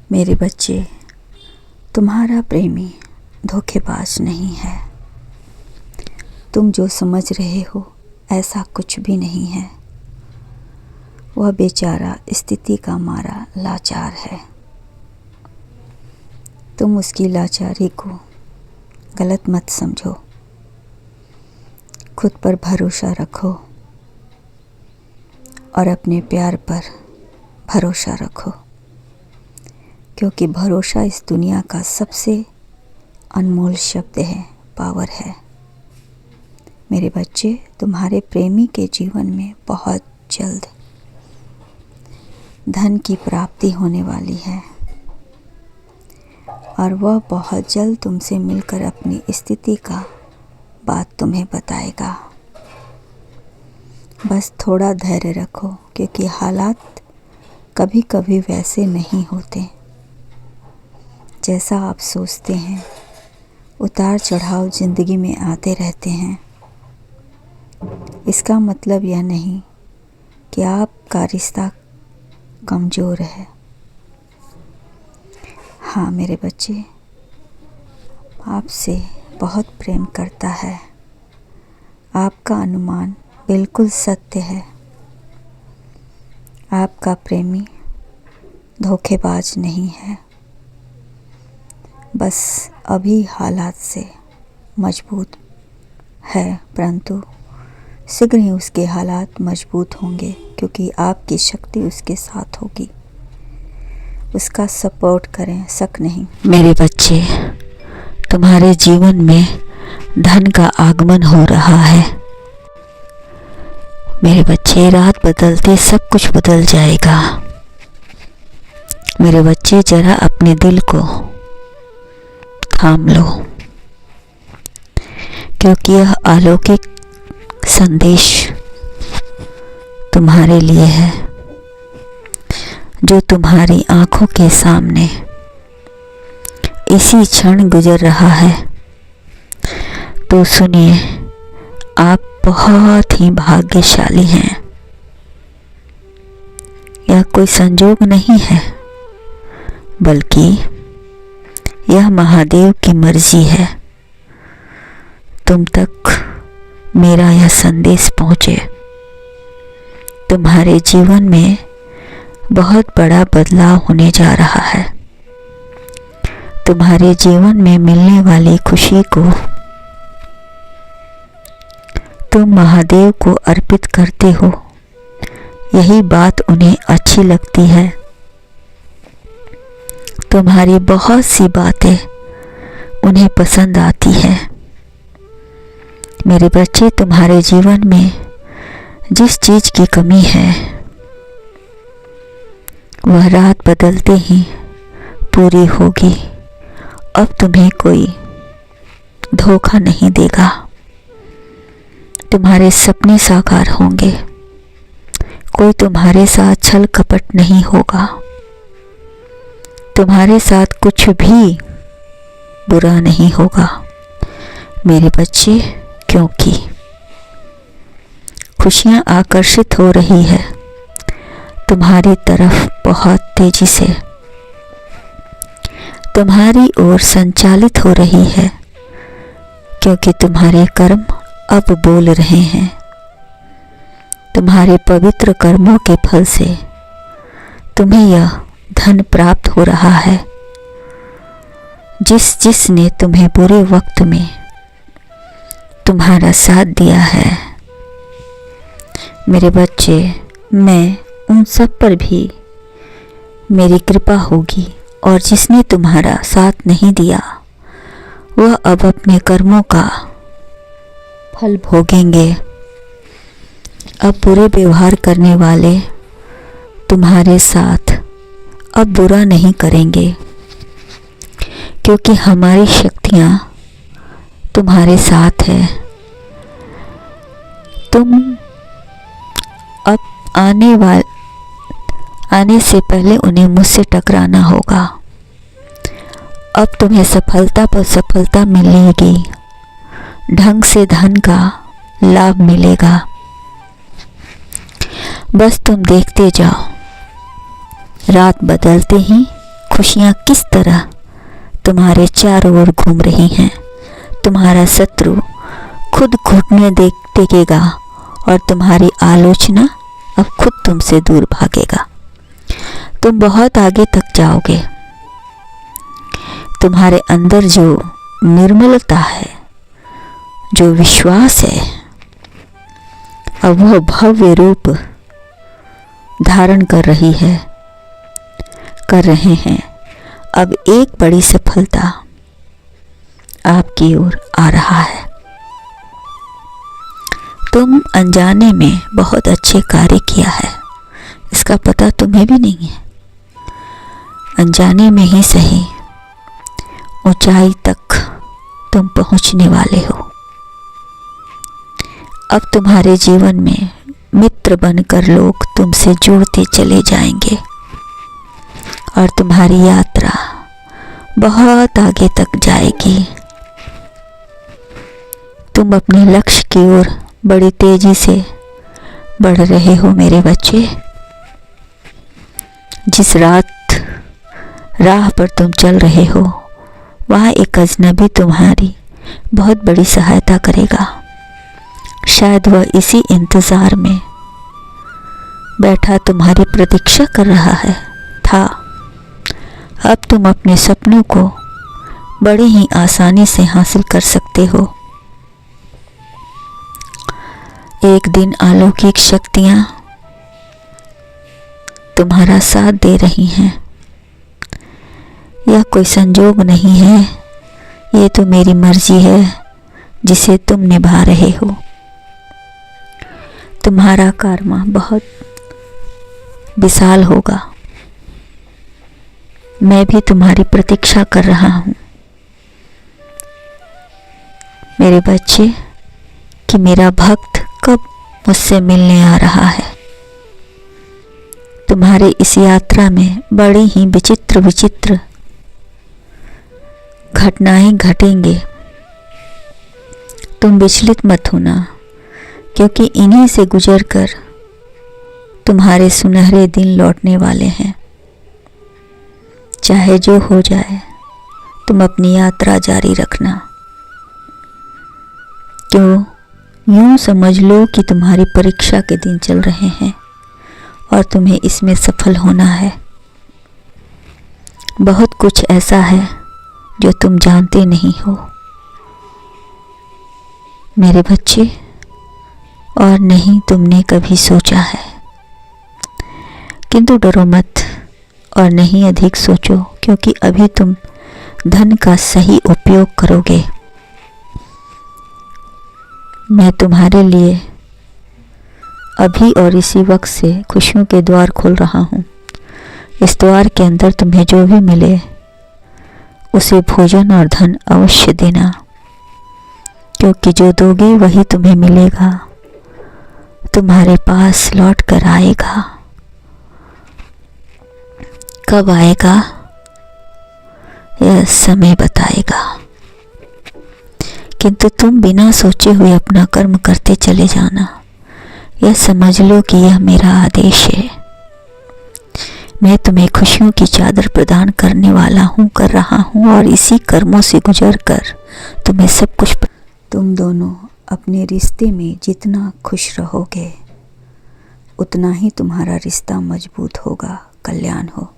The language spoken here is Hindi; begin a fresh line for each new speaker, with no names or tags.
मेरे बच्चे, तुम्हारा प्रेमी धोखेबाज नहीं है। तुम जो समझ रहे हो ऐसा कुछ भी नहीं है। वह बेचारा स्थिति का मारा लाचार है। तुम उसकी लाचारी को गलत मत समझो। खुद पर भरोसा रखो और अपने प्यार पर भरोसा रखो, क्योंकि भरोसा इस दुनिया का सबसे अनमोल शब्द है, पावर है। मेरे बच्चे, तुम्हारे प्रेमी के जीवन में बहुत जल्द धन की प्राप्ति होने वाली है और वह बहुत जल्द तुमसे मिलकर अपनी स्थिति का बात तुम्हें बताएगा। बस थोड़ा धैर्य रखो, क्योंकि हालात कभी कभी वैसे नहीं होते जैसा आप सोचते हैं। उतार चढ़ाव ज़िंदगी में आते रहते हैं। इसका मतलब यह नहीं कि आपका रिश्ता कमज़ोर है। हाँ मेरे बच्चे, आपसे बहुत प्रेम करता है। आपका अनुमान बिल्कुल सत्य है। आपका प्रेमी धोखेबाज नहीं है, बस अभी हालात से मजबूत है, परंतु शीघ्र ही उसके हालात मजबूत होंगे, क्योंकि आपकी शक्ति उसके साथ होगी। उसका सपोर्ट करें, शक नहीं। मेरे बच्चे, तुम्हारे जीवन में धन का आगमन हो रहा है। मेरे बच्चे, रात बदलते सब कुछ बदल जाएगा। मेरे बच्चे, जरा अपने दिल को थाम लो, क्योंकि यह अलौकिक संदेश तुम्हारे लिए है, जो तुम्हारी आंखों के सामने इसी क्षण गुजर रहा है। तो सुनिए, आप बहुत ही भाग्यशाली हैं। यह कोई संजोग नहीं है, बल्कि यह महादेव की मर्जी है तुम तक मेरा यह संदेश पहुँचे। तुम्हारे जीवन में बहुत बड़ा बदलाव होने जा रहा है। तुम्हारे जीवन में मिलने वाली खुशी को तुम महादेव को अर्पित करते हो। यही बात उन्हें अच्छी लगती है। तुम्हारी बहुत सी बातें उन्हें पसंद आती है। मेरे बच्चे, तुम्हारे जीवन में जिस चीज़ की कमी है वह रात बदलते ही पूरी होगी। अब तुम्हें कोई धोखा नहीं देगा। तुम्हारे सपने साकार होंगे। कोई तुम्हारे साथ छल कपट नहीं होगा। तुम्हारे साथ कुछ भी बुरा नहीं होगा मेरे बच्चे, क्योंकि खुशियां आकर्षित हो रही है तुम्हारी तरफ बहुत तेजी से। तुम्हारी ओर संचालित हो रही है, क्योंकि तुम्हारे कर्म अब बोल रहे हैं। तुम्हारे पवित्र कर्मों के फल से तुम्हें यह धन प्राप्त हो रहा है। जिसने तुम्हें बुरे वक्त में तुम्हारा साथ दिया है मेरे बच्चे, मैं उन सब पर भी मेरी कृपा होगी, और जिसने तुम्हारा साथ नहीं दिया वह अब अपने कर्मों का फल भोगेंगे। अब बुरे व्यवहार करने वाले तुम्हारे साथ अब बुरा नहीं करेंगे, क्योंकि हमारी शक्तियाँ तुम्हारे साथ है। तुम अब आने से पहले उन्हें मुझसे टकराना होगा। अब तुम्हें सफलता पर सफलता मिलेगी, ढंग से धन का लाभ मिलेगा। बस तुम देखते जाओ, रात बदलते ही खुशियाँ किस तरह तुम्हारे चारों ओर घूम रही हैं। तुम्हारा शत्रु खुद घुटने टेकेगा और तुम्हारी आलोचना अब खुद तुमसे दूर भागेगा। तुम बहुत आगे तक जाओगे। तुम्हारे अंदर जो निर्मलता है, जो विश्वास है, अब वह भव्य रूप धारण कर रहे हैं। अब एक बड़ी सफलता आपकी ओर आ रहा है। तुम अनजाने में बहुत अच्छे कार्य किया है, इसका पता तुम्हें भी नहीं है। अनजाने में ही सही ऊंचाई तक तुम पहुंचने वाले हो। अब तुम्हारे जीवन में मित्र बनकर लोग तुमसे जुड़ते चले जाएंगे और तुम्हारी यात्रा बहुत आगे तक जाएगी। तुम अपने लक्ष्य की ओर बड़ी तेजी से बढ़ रहे हो मेरे बच्चे। जिस राह पर तुम चल रहे हो, वहाँ एक अजनबी तुम्हारी बहुत बड़ी सहायता करेगा। शायद वह इसी इंतज़ार में बैठा तुम्हारी प्रतीक्षा कर रहा था। अब तुम अपने सपनों को बड़ी ही आसानी से हासिल कर सकते हो। एक दिन अलौकिक शक्तियाँ तुम्हारा साथ दे रही हैं। यह कोई संजोग नहीं है, ये तो मेरी मर्जी है जिसे तुम निभा रहे हो। तुम्हारा कर्म बहुत विशाल होगा। मैं भी तुम्हारी प्रतीक्षा कर रहा हूँ मेरे बच्चे, कि मेरा भक्त कब मुझसे मिलने आ रहा है। तुम्हारे इस यात्रा में बड़ी ही विचित्र घटनाएं घटेंगे। तुम विचलित मत होना, क्योंकि इन्हीं से गुजरकर तुम्हारे सुनहरे दिन लौटने वाले हैं। चाहे जो हो जाए, तुम अपनी यात्रा जारी रखना। क्यों, यूं समझ लो कि तुम्हारी परीक्षा के दिन चल रहे हैं और तुम्हें इसमें सफल होना है। बहुत कुछ ऐसा है जो तुम जानते नहीं हो मेरे बच्चे, और नहीं तुमने कभी सोचा है। किंतु डरो मत और नहीं अधिक सोचो, क्योंकि अभी तुम धन का सही उपयोग करोगे। मैं तुम्हारे लिए अभी और इसी वक्त से खुशियों के द्वार खोल रहा हूँ। इस द्वार के अंदर तुम्हें जो भी मिले उसे भोजन और धन अवश्य देना, क्योंकि जो दोगे वही तुम्हें मिलेगा, तुम्हारे पास लौट कर आएगा। कब आएगा यह समय बताएगा, किंतु तुम बिना सोचे हुए अपना कर्म करते चले जाना। यह समझ लो कि यह मेरा आदेश है। मैं तुम्हें खुशियों की चादर प्रदान करने वाला हूँ, कर रहा हूँ, और इसी कर्मों से गुजरकर तुम्हें सब कुछ। तुम दोनों अपने रिश्ते में जितना खुश रहोगे, उतना ही तुम्हारा रिश्ता मजबूत होगा। कल्याण हो।